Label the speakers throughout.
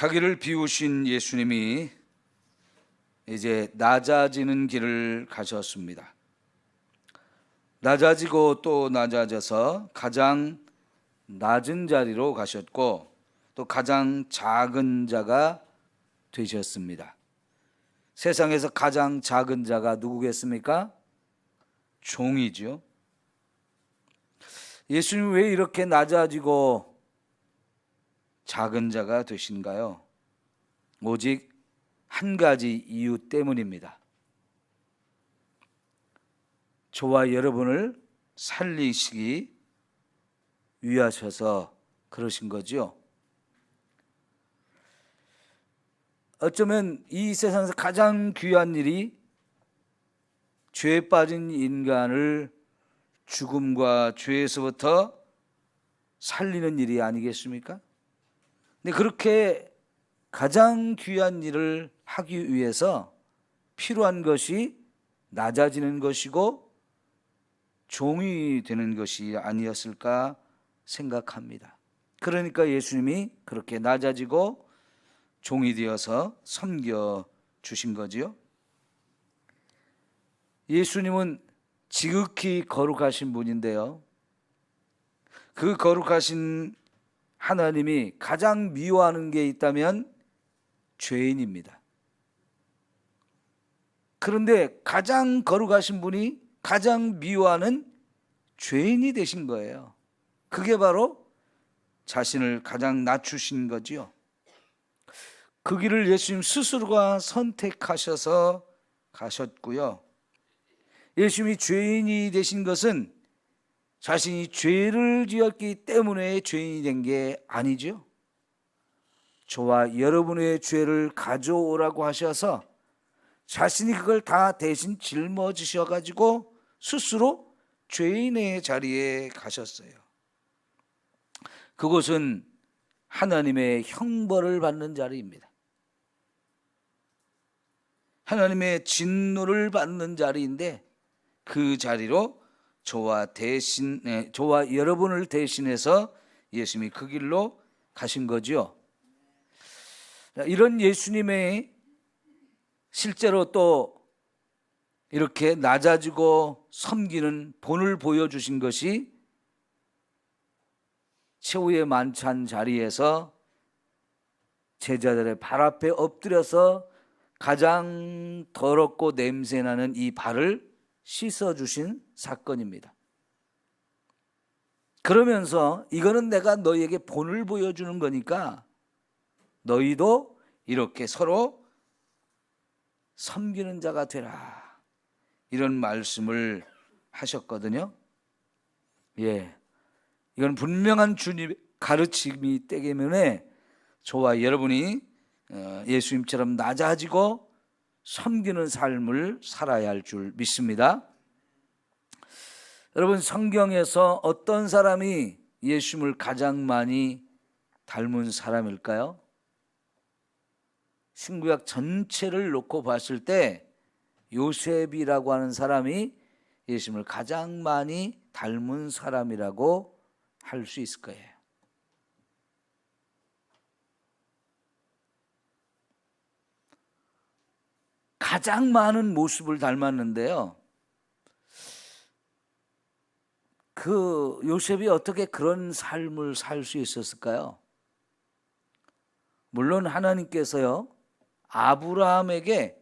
Speaker 1: 자기를 비우신 예수님이 이제 낮아지는 길을 가셨습니다. 낮아지고 또 낮아져서 가장 낮은 자리로 가셨고 또 가장 작은 자가 되셨습니다. 세상에서 가장 작은 자가 누구겠습니까? 종이죠. 예수님이 왜 이렇게 낮아지고 작은 자가 되신가요? 오직 한 가지 이유 때문입니다. 저와 여러분을 살리시기 위하셔서 그러신 거죠. 어쩌면 이 세상에서 가장 귀한 일이 죄에 빠진 인간을 죽음과 죄에서부터 살리는 일이 아니겠습니까? 근데 그렇게 가장 귀한 일을 하기 위해서 필요한 것이 낮아지는 것이고 종이 되는 것이 아니었을까 생각합니다. 그러니까 예수님이 그렇게 낮아지고 종이 되어서 섬겨 주신 거지요. 예수님은 지극히 거룩하신 분인데요. 그 거룩하신 하나님이 가장 미워하는 게 있다면 죄인입니다. 그런데 가장 거룩하신 분이 가장 미워하는 죄인이 되신 거예요. 그게 바로 자신을 가장 낮추신 거지요. 그 길을 예수님 스스로가 선택하셔서 가셨고요. 예수님이 죄인이 되신 것은 자신이 죄를 지었기 때문에 죄인이 된 게 아니죠. 저와 여러분의 죄를 가져오라고 하셔서 자신이 그걸 다 대신 짊어지셔가지고 스스로 죄인의 자리에 가셨어요. 그곳은 하나님의 형벌을 받는 자리입니다. 하나님의 진노를 받는 자리인데 그 자리로 저와 여러분을 대신해서 예수님이 그 길로 가신 거죠. 이런 예수님의 실제로 또 이렇게 낮아지고 섬기는 본을 보여주신 것이 최후의 만찬 자리에서 제자들의 발 앞에 엎드려서 가장 더럽고 냄새나는 이 발을 씻어주신 사건입니다. 그러면서 이거는 내가 너희에게 본을 보여주는 거니까 너희도 이렇게 서로 섬기는 자가 되라, 이런 말씀을 하셨거든요. 이건 분명한 주님의 가르침이 때문에 저와 여러분이 예수님처럼 낮아지고 섬기는 삶을 살아야 할 줄 믿습니다. 여러분, 성경에서 어떤 사람이 예수님을 가장 많이 닮은 사람일까요? 신구약 전체를 놓고 봤을 때 요셉이라고 하는 사람이 예수님을 가장 많이 닮은 사람이라고 할 수 있을 거예요. 가장 많은 모습을 닮았는데요. 그 요셉이 어떻게 그런 삶을 살 수 있었을까요? 물론 하나님께서요, 아브라함에게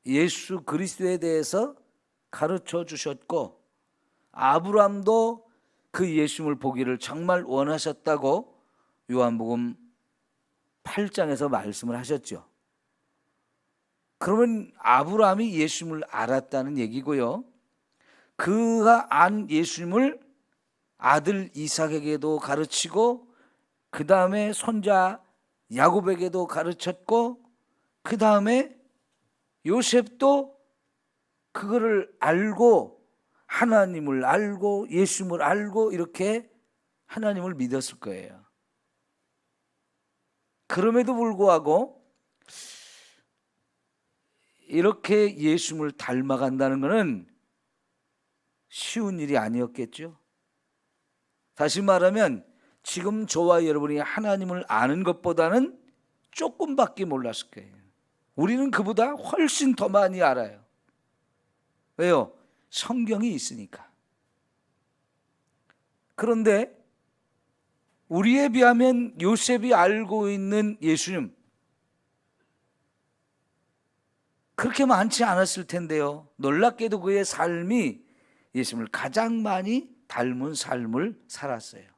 Speaker 1: 예수 그리스도에 대해서 가르쳐 주셨고 아브라함도 그 예수님을 보기를 정말 원하셨다고 요한복음 8장에서 말씀을 하셨죠. 그러면 아브라함이 예수님을 알았다는 얘기고요. 그가 안 예수님을 아들 이삭에게도 가르치고 그 다음에 손자 야곱에게도 가르쳤고 그 다음에 요셉도 그거를 알고 하나님을 알고 예수님을 알고 이렇게 하나님을 믿었을 거예요. 그럼에도 불구하고 이렇게 예수님을 닮아간다는 것은 쉬운 일이 아니었겠죠. 다시 말하면 지금 저와 여러분이 하나님을 아는 것보다는 조금밖에 몰랐을 거예요. 우리는 그보다 훨씬 더 많이 알아요. 왜요? 성경이 있으니까. 그런데 우리에 비하면 요셉이 알고 있는 예수님 그렇게 많지 않았을 텐데요. 놀랍게도 그의 삶이 예수님을 가장 많이 닮은 삶을 살았어요.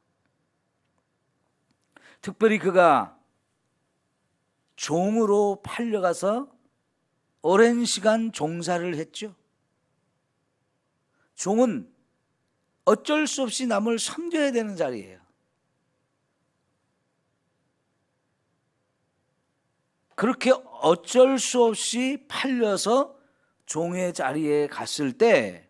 Speaker 1: 특별히 그가 종으로 팔려가서 오랜 시간 종사를 했죠. 종은 어쩔 수 없이 남을 섬겨야 되는 자리예요. 그렇게 어쩔 수 없이 팔려서 종의 자리에 갔을 때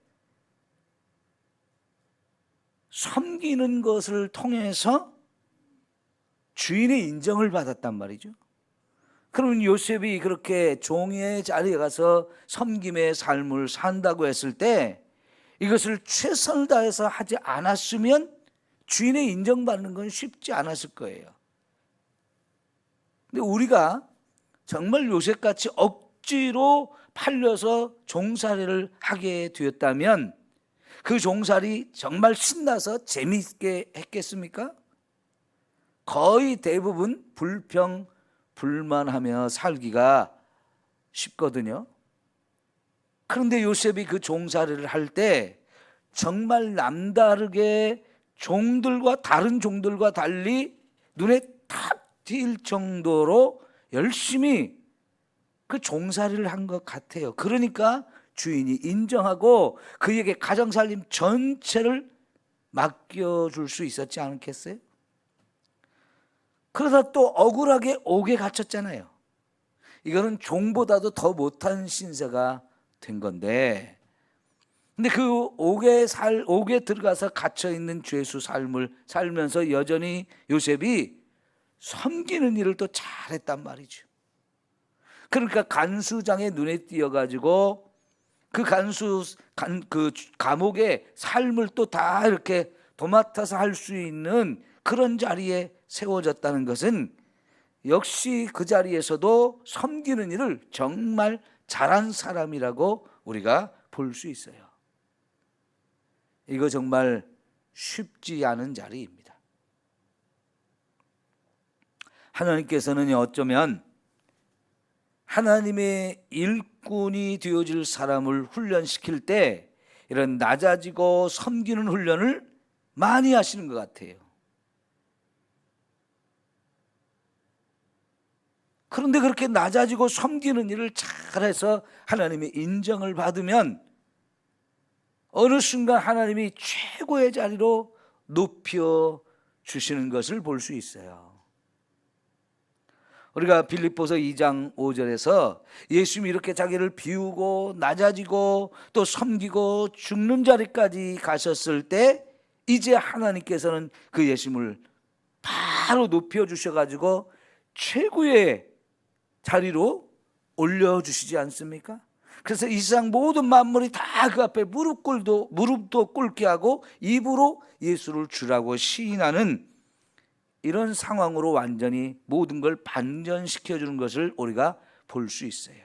Speaker 1: 섬기는 것을 통해서 주인의 인정을 받았단 말이죠. 그러면 요셉이 그렇게 종의 자리에 가서 섬김의 삶을 산다고 했을 때 이것을 최선을 다해서 하지 않았으면 주인의 인정받는 건 쉽지 않았을 거예요. 근데 우리가 정말 요셉같이 억지로 팔려서 종살이를 하게 되었다면 그 종살이 정말 신나서 재미있게 했겠습니까? 거의 대부분 불평불만하며 살기가 쉽거든요. 그런데 요셉이 그 종살이를 할 때 정말 남다르게 다른 종들과 달리 눈에 탁 띌 정도로 열심히 그 종살이를 한 것 같아요. 그러니까 주인이 인정하고 그에게 가정살림 전체를 맡겨줄 수 있었지 않겠어요? 그러다 또 억울하게 옥에 갇혔잖아요. 이거는 종보다도 더 못한 신세가 된 건데, 근데 그 옥에 들어가서 갇혀있는 죄수 삶을 살면서 여전히 요셉이 섬기는 일을 또 잘했단 말이죠. 그러니까 간수장의 눈에 띄어가지고 그 감옥의 삶을 또 다 이렇게 도맡아서 할 수 있는 그런 자리에 세워졌다는 것은 역시 그 자리에서도 섬기는 일을 정말 잘한 사람이라고 우리가 볼 수 있어요. 이거 정말 쉽지 않은 자리입니다. 하나님께서는 어쩌면 하나님의 일꾼이 되어질 사람을 훈련시킬 때 이런 낮아지고 섬기는 훈련을 많이 하시는 것 같아요. 그런데 그렇게 낮아지고 섬기는 일을 잘해서 하나님의 인정을 받으면 어느 순간 하나님이 최고의 자리로 높여 주시는 것을 볼 수 있어요. 우리가 빌립보서 2장 5절에서 예수님이 이렇게 자기를 비우고 낮아지고 또 섬기고 죽는 자리까지 가셨을 때 이제 하나님께서는 그 예수님을 바로 높여주셔가지고 최고의 자리로 올려주시지 않습니까? 그래서 이 세상 모든 만물이 다 그 앞에 무릎도 꿇게 하고 입으로 예수를 주라고 시인하는 이런 상황으로 완전히 모든 걸 반전시켜주는 것을 우리가 볼 수 있어요.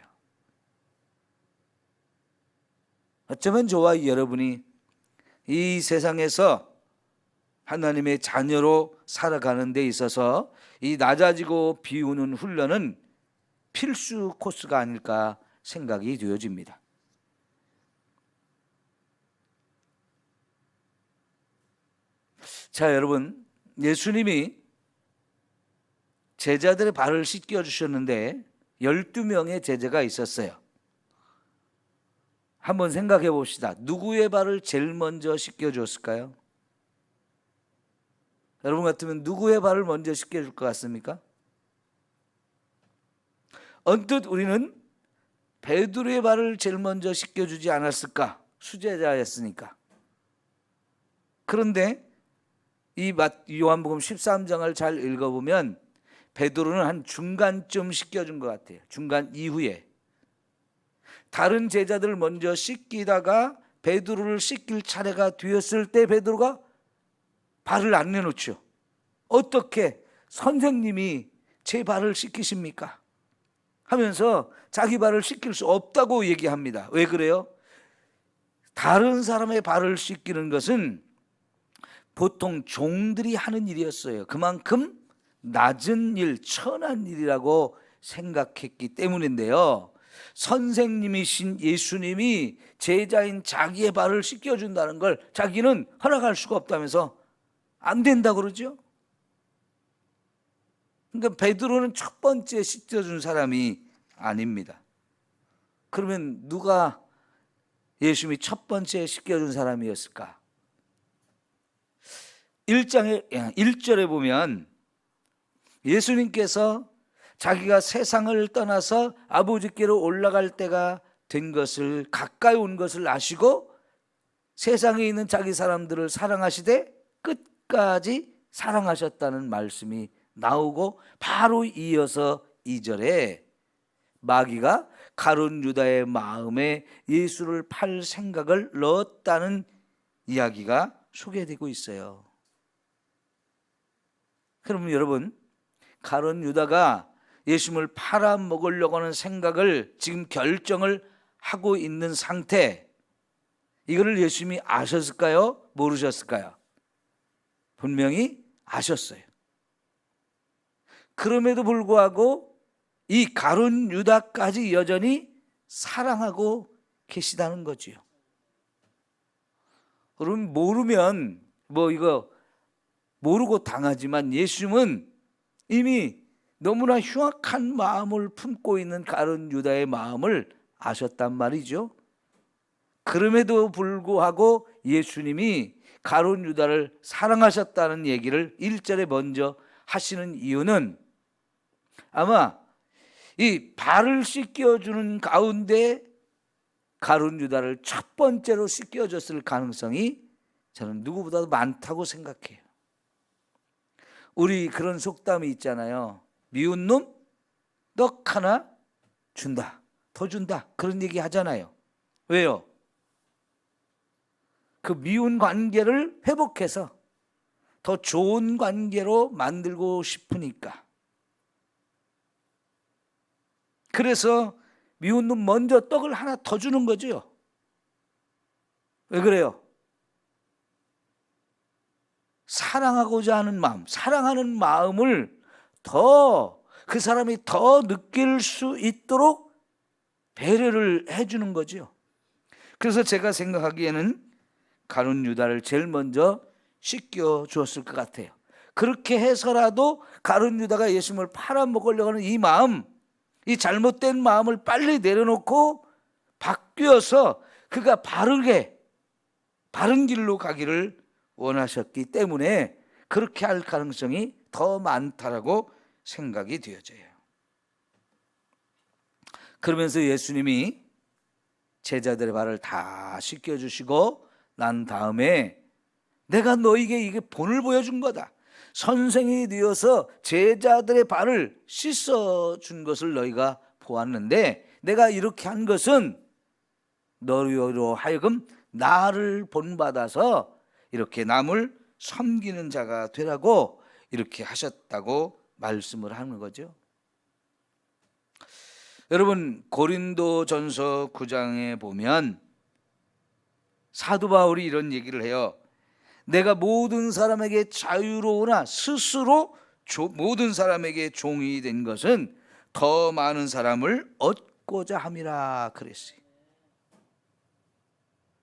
Speaker 1: 어쩌면 저와 여러분이 이 세상에서 하나님의 자녀로 살아가는 데 있어서 이 낮아지고 비우는 훈련은 필수 코스가 아닐까 생각이 되어집니다. 자, 여러분, 예수님이 제자들의 발을 씻겨주셨는데 12명의 제자가 있었어요. 한번 생각해 봅시다. 누구의 발을 제일 먼저 씻겨줬을까요? 여러분 같으면 누구의 발을 먼저 씻겨줄 것 같습니까? 언뜻 우리는 베드로의 발을 제일 먼저 씻겨주지 않았을까? 수제자였으니까. 그런데 이 요한복음 13장을 잘 읽어보면 베드로는 한 중간쯤 씻겨준 것 같아요. 중간 이후에. 다른 제자들을 먼저 씻기다가 베드로를 씻길 차례가 되었을 때 베드로가 발을 안 내놓죠. 어떻게 선생님이 제 발을 씻기십니까? 하면서 자기 발을 씻길 수 없다고 얘기합니다. 왜 그래요? 다른 사람의 발을 씻기는 것은 보통 종들이 하는 일이었어요. 그만큼 낮은 일, 천한 일이라고 생각했기 때문인데요. 선생님이신 예수님이 제자인 자기의 발을 씻겨준다는 걸 자기는 허락할 수가 없다면서 안 된다고 그러죠. 그러니까 베드로는 첫 번째 씻겨준 사람이 아닙니다. 그러면 누가 예수님이 첫 번째 씻겨준 사람이었을까? 1절에 보면 예수님께서 자기가 세상을 떠나서 아버지께로 올라갈 때가 된 것을, 가까이 온 것을 아시고 세상에 있는 자기 사람들을 사랑하시되 끝까지 사랑하셨다는 말씀이 나오고, 바로 이어서 2절에 마귀가 가룟 유다의 마음에 예수를 팔 생각을 넣었다는 이야기가 소개되고 있어요. 그러면 여러분, 가룟 유다가 예수님을 팔아먹으려고 하는 생각을 지금 결정을 하고 있는 상태, 이거를 예수님이 아셨을까요? 모르셨을까요? 분명히 아셨어요. 그럼에도 불구하고 이 가룟 유다까지 여전히 사랑하고 계시다는 거지요. 그럼 모르면 이거 모르고 당하지만 예수님은 이미 너무나 흉악한 마음을 품고 있는 가룟 유다의 마음을 아셨단 말이죠. 그럼에도 불구하고 예수님이 가룟 유다를 사랑하셨다는 얘기를 1절에 먼저 하시는 이유는 아마 이 발을 씻겨주는 가운데 가룟 유다를 첫 번째로 씻겨줬을 가능성이 저는 누구보다도 많다고 생각해요. 우리 그런 속담이 있잖아요. 미운 놈 떡 하나 준다, 더 준다, 그런 얘기 하잖아요. 왜요? 그 미운 관계를 회복해서 더 좋은 관계로 만들고 싶으니까. 그래서 미운 놈 먼저 떡을 하나 더 주는 거죠. 왜 그래요? 사랑하고자 하는 마음, 사랑하는 마음을 더 그 사람이 더 느낄 수 있도록 배려를 해주는 거죠. 그래서 제가 생각하기에는 가룟 유다를 제일 먼저 씻겨 주었을 것 같아요. 그렇게 해서라도 가룟 유다가 예수님을 팔아먹으려고 하는 이 마음, 이 잘못된 마음을 빨리 내려놓고 바뀌어서 그가 바른 길로 가기를 원하셨기 때문에 그렇게 할 가능성이 더 많다라고 생각이 되어져요. 그러면서 예수님이 제자들의 발을 다 씻겨주시고 난 다음에 내가 너에게 이게 본을 보여준 거다. 선생이 되어서 제자들의 발을 씻어준 것을 너희가 보았는데 내가 이렇게 한 것은 너희로 하여금 나를 본받아서 이렇게 남을 섬기는 자가 되라고 이렇게 하셨다고 말씀을 하는 거죠. 여러분, 고린도전서 9장에 보면 사도 바울이 이런 얘기를 해요. 내가 모든 사람에게 자유로우나 스스로 모든 사람에게 종이 된 것은 더 많은 사람을 얻고자 함이라 그랬어요.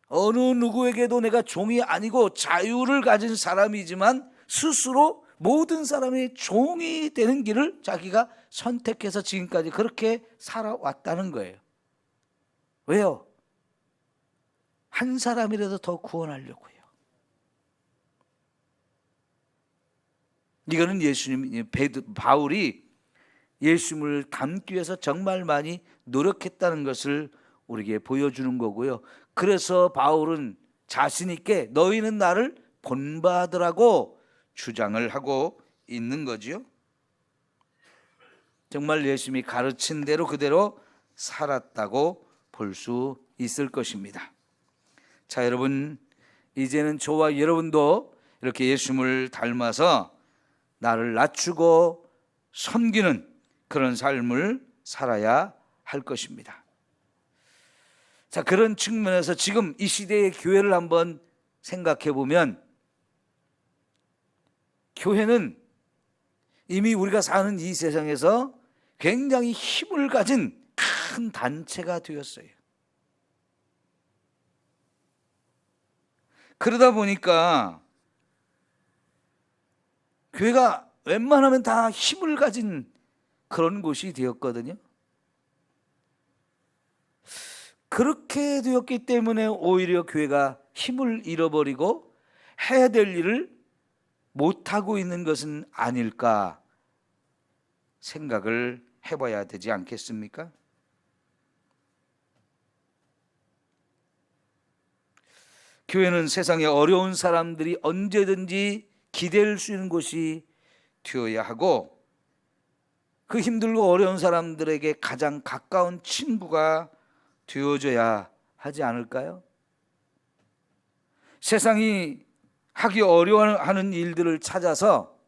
Speaker 1: 어느 누구에게도 내가 종이 아니고 자유를 가진 사람이지만 스스로 모든 사람의 종이 되는 길을 자기가 선택해서 지금까지 그렇게 살아왔다는 거예요. 왜요? 한 사람이라도 더 구원하려고요. 이거는 바울이 예수님을 닮기 위해서 정말 많이 노력했다는 것을 우리에게 보여주는 거고요. 그래서 바울은 자신 있게 너희는 나를 본받으라고 주장을 하고 있는 거지요. 정말 예수님이 가르친 대로 그대로 살았다고 볼 수 있을 것입니다. 자, 여러분, 이제는 저와 여러분도 이렇게 예수님을 닮아서 나를 낮추고 섬기는 그런 삶을 살아야 할 것입니다. 자, 그런 측면에서 지금 이 시대의 교회를 한번 생각해 보면, 교회는 이미 우리가 사는 이 세상에서 굉장히 힘을 가진 큰 단체가 되었어요. 그러다 보니까 교회가 웬만하면 다 힘을 가진 그런 곳이 되었거든요. 그렇게 되었기 때문에 오히려 교회가 힘을 잃어버리고 해야 될 일을 못하고 있는 것은 아닐까 생각을 해봐야 되지 않겠습니까? 교회는 세상에 어려운 사람들이 언제든지 기댈 수 있는 곳이 되어야 하고, 그 힘들고 어려운 사람들에게 가장 가까운 친구가 되어줘야 하지 않을까요? 세상이 하기 어려워하는 일들을 찾아서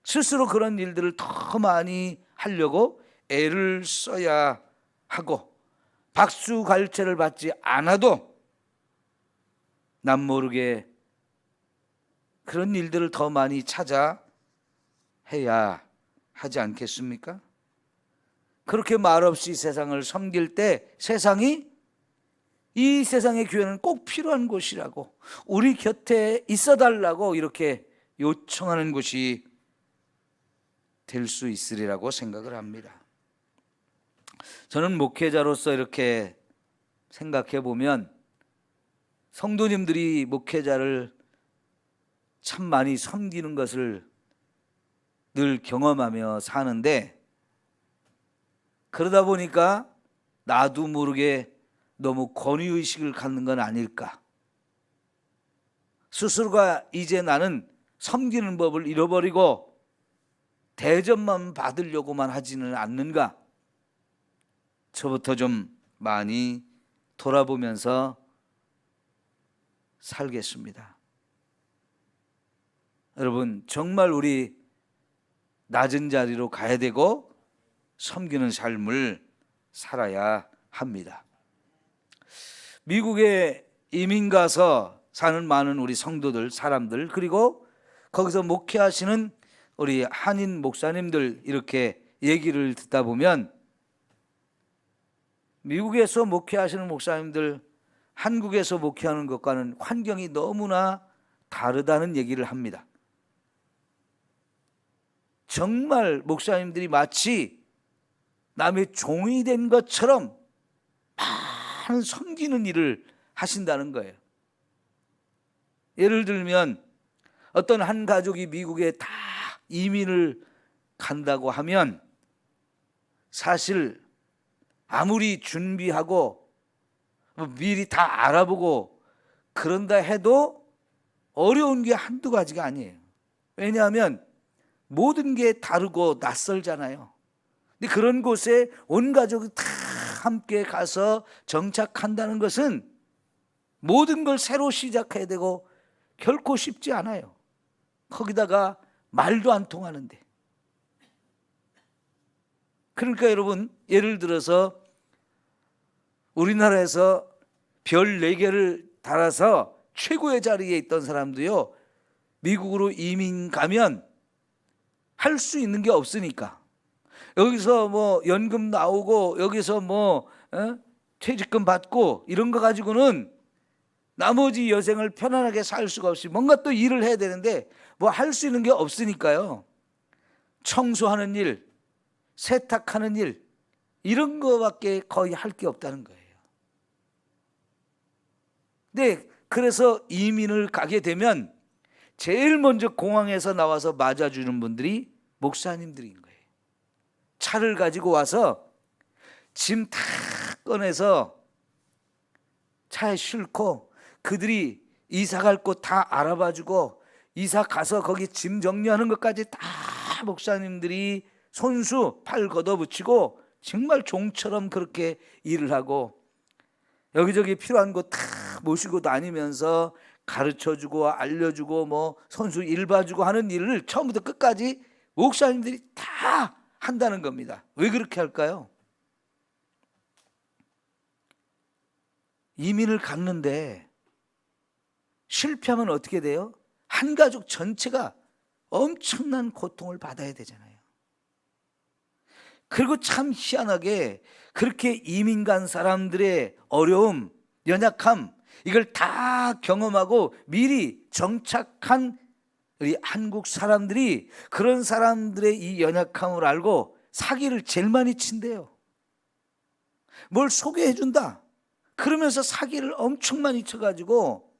Speaker 1: 스스로 그런 일들을 더 많이 하려고 애를 써야 하고, 박수갈채를 받지 않아도 남 모르게 그런 일들을 더 많이 찾아 해야 하지 않겠습니까? 그렇게 말없이 세상을 섬길 때 세상이 이 세상의 교회는 꼭 필요한 곳이라고, 우리 곁에 있어 달라고 이렇게 요청하는 곳이 될 수 있으리라고 생각을 합니다. 저는 목회자로서 이렇게 생각해 보면, 성도님들이 목회자를 참 많이 섬기는 것을 늘 경험하며 사는데, 그러다 보니까 나도 모르게 너무 권위의식을 갖는 건 아닐까, 스스로가 이제 나는 섬기는 법을 잃어버리고 대접만 받으려고만 하지는 않는가, 저부터 좀 많이 돌아보면서 살겠습니다. 여러분, 정말 우리 낮은 자리로 가야 되고 섬기는 삶을 살아야 합니다. 미국에 이민 가서 사는 많은 우리 성도들, 사람들, 그리고 거기서 목회하시는 우리 한인 목사님들 이렇게 얘기를 듣다 보면, 미국에서 목회하시는 목사님들 한국에서 목회하는 것과는 환경이 너무나 다르다는 얘기를 합니다. 정말 목사님들이 마치 남의 종이 된 것처럼 많은 섬기는 일을 하신다는 거예요. 예를 들면 어떤 한 가족이 미국에 다 이민을 간다고 하면, 사실 아무리 준비하고 미리 다 알아보고 그런다 해도 어려운 게 한두 가지가 아니에요. 왜냐하면 모든 게 다르고 낯설잖아요. 근데 그런 곳에 온 가족이 다 함께 가서 정착한다는 것은 모든 걸 새로 시작해야 되고 결코 쉽지 않아요. 거기다가 말도 안 통하는데. 그러니까 여러분, 예를 들어서 우리나라에서 별 4개를 달아서 최고의 자리에 있던 사람도요, 미국으로 이민 가면 할 수 있는 게 없으니까, 여기서 뭐 연금 나오고 여기서 뭐 퇴직금 받고 이런 거 가지고는 나머지 여생을 편안하게 살 수가 없이 뭔가 또 일을 해야 되는데 뭐 할 수 있는 게 없으니까요, 청소하는 일, 세탁하는 일, 이런 거밖에 거의 할 게 없다는 거예요. 네, 그래서 이민을 가게 되면 제일 먼저 공항에서 나와서 맞아주는 분들이 목사님들인 거예요. 차를 가지고 와서 짐 다 꺼내서 차에 싣고 그들이 이사 갈 곳 다 알아봐주고, 이사 가서 거기 짐 정리하는 것까지 다 목사님들이 손수 팔 걷어붙이고 정말 종처럼 그렇게 일을 하고, 여기저기 필요한 곳 다 모시고 다니면서 가르쳐주고 알려주고 뭐 손수 일 봐주고 하는 일을 처음부터 끝까지 목사님들이 다 한다는 겁니다. 왜 그렇게 할까요? 이민을 갔는데 실패하면 어떻게 돼요? 한 가족 전체가 엄청난 고통을 받아야 되잖아요. 그리고 참 희한하게 그렇게 이민 간 사람들의 어려움, 연약함, 이걸 다 경험하고 미리 정착한 우리 한국 사람들이 그런 사람들의 이 연약함을 알고 사기를 제일 많이 친대요. 뭘 소개해 준다 그러면서 사기를 엄청 많이 쳐가지고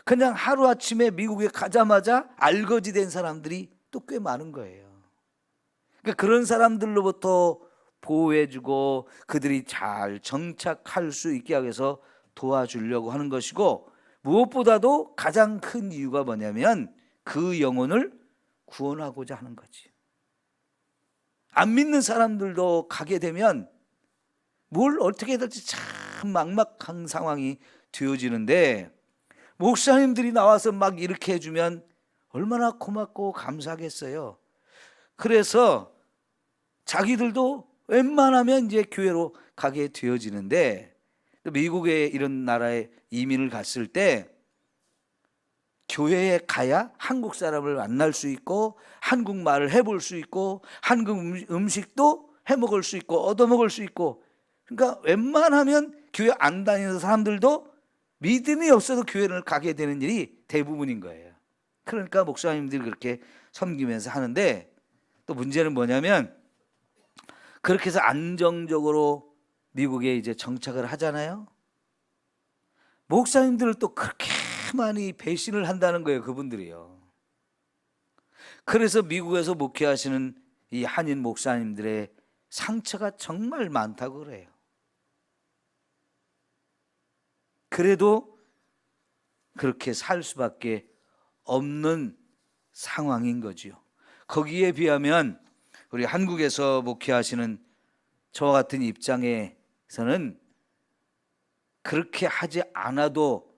Speaker 1: 그냥 하루아침에 미국에 가자마자 알거지 된 사람들이 또 꽤 많은 거예요. 그러니까 그런 사람들로부터 보호해주고 그들이 잘 정착할 수 있게 하기 위해서 도와주려고 하는 것이고, 무엇보다도 가장 큰 이유가 뭐냐면 그 영혼을 구원하고자 하는 거지. 안 믿는 사람들도 가게 되면 뭘 어떻게 해야 될지 참 막막한 상황이 되어지는데, 목사님들이 나와서 막 이렇게 해주면 얼마나 고맙고 감사하겠어요. 그래서 자기들도 웬만하면 이제 교회로 가게 되어지는데, 미국에 이런 나라에 이민을 갔을 때 교회에 가야 한국 사람을 만날 수 있고 한국말을 해볼 수 있고 한국 음식도 해먹을 수 있고 얻어먹을 수 있고, 그러니까 웬만하면 교회 안 다니는 사람들도 믿음이 없어도 교회를 가게 되는 일이 대부분인 거예요. 그러니까 목사님들이 그렇게 섬기면서 하는데, 또 문제는 뭐냐면 그렇게 해서 안정적으로 미국에 이제 정착을 하잖아요. 목사님들을 또 그렇게 많이 배신을 한다는 거예요, 그분들이요. 그래서 미국에서 목회하시는 이 한인 목사님들의 상처가 정말 많다고 그래요. 그래도 그렇게 살 수밖에 없는 상황인 거지요. 거기에 비하면 우리 한국에서 목회하시는 저와 같은 입장에서는 그렇게 하지 않아도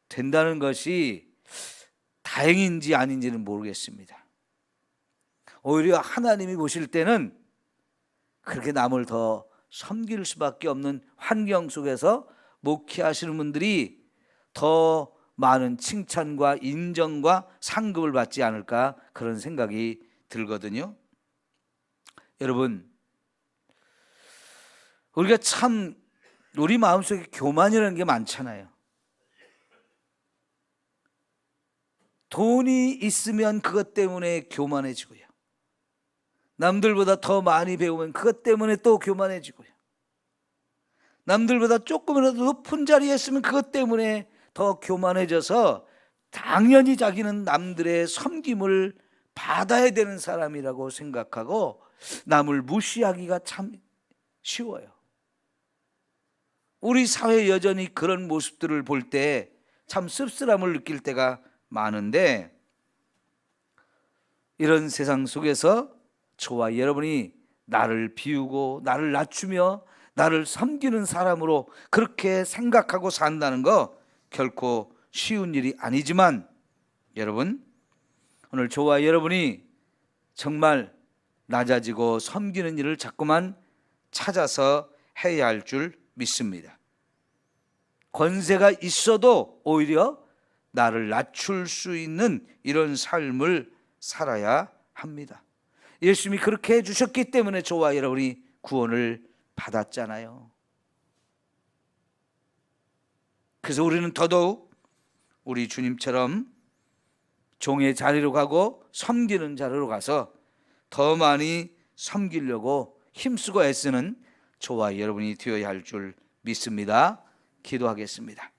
Speaker 1: 된다는 것이 다행인지 아닌지는 모르겠습니다. 오히려 하나님이 보실 때는 그렇게 남을 더 섬길 수밖에 없는 환경 속에서 목회하시는 분들이 더 많은 칭찬과 인정과 상급을 받지 않을까, 그런 생각이 들거든요. 여러분, 우리가 참 우리 마음속에 교만이라는 게 많잖아요. 돈이 있으면 그것 때문에 교만해지고요. 남들보다 더 많이 배우면 그것 때문에 또 교만해지고요. 남들보다 조금이라도 높은 자리에 있으면 그것 때문에 더 교만해져서 당연히 자기는 남들의 섬김을 받아야 되는 사람이라고 생각하고 남을 무시하기가 참 쉬워요. 우리 사회 여전히 그런 모습들을 볼 때 참 씁쓸함을 느낄 때가 많은데, 이런 세상 속에서 저와 여러분이 나를 비우고 나를 낮추며 나를 섬기는 사람으로 그렇게 생각하고 산다는 거 결코 쉬운 일이 아니지만, 여러분, 오늘 저와 여러분이 정말 낮아지고 섬기는 일을 자꾸만 찾아서 해야 할 줄 믿습니다. 권세가 있어도 오히려 나를 낮출 수 있는 이런 삶을 살아야 합니다. 예수님이 그렇게 해주셨기 때문에 저와 여러분이 구원을 받았잖아요. 그래서 우리는 더더욱 우리 주님처럼 종의 자리로 가고 섬기는 자리로 가서 더 많이 섬기려고 힘쓰고 애쓰는 저와 여러분이 되어야 할 줄 믿습니다. 기도하겠습니다.